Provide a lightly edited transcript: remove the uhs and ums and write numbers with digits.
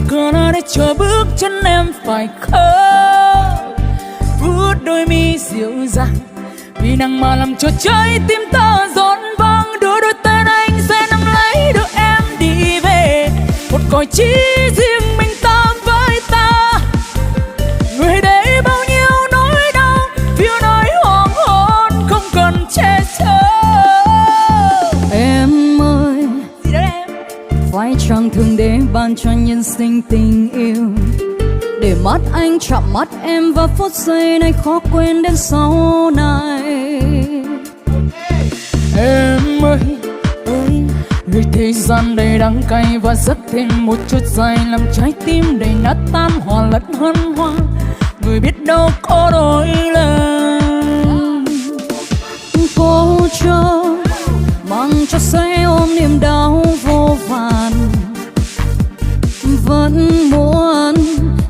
cửa ra để chờ bước chân em phải khờ. Vuốt đôi mi dịu dàng vì nắng mà làm cho trái tim ta rộn vang. Đưa đôi tay anh sẽ nắm lấy đưa em đi về một cõi chỉ riêng mình ta với ta. Người để bao nhiêu nỗi đau phiêu nói hoàng hôn không cần che chở. Em ơi, gì đó em? Phải chăng thường để ban cho nhân sinh tình yêu, để mắt anh chạm mắt em và phút giây này khó quên đến sau này. Em ơi, người thế gian đầy đắng cay và rất thêm một chút dài làm trái tim đầy nát tan hòa lẫn hân hoan. Người biết đâu có đổi lần. Cô chờ mang cho sẽ ôm niềm đau vô vàn, vẫn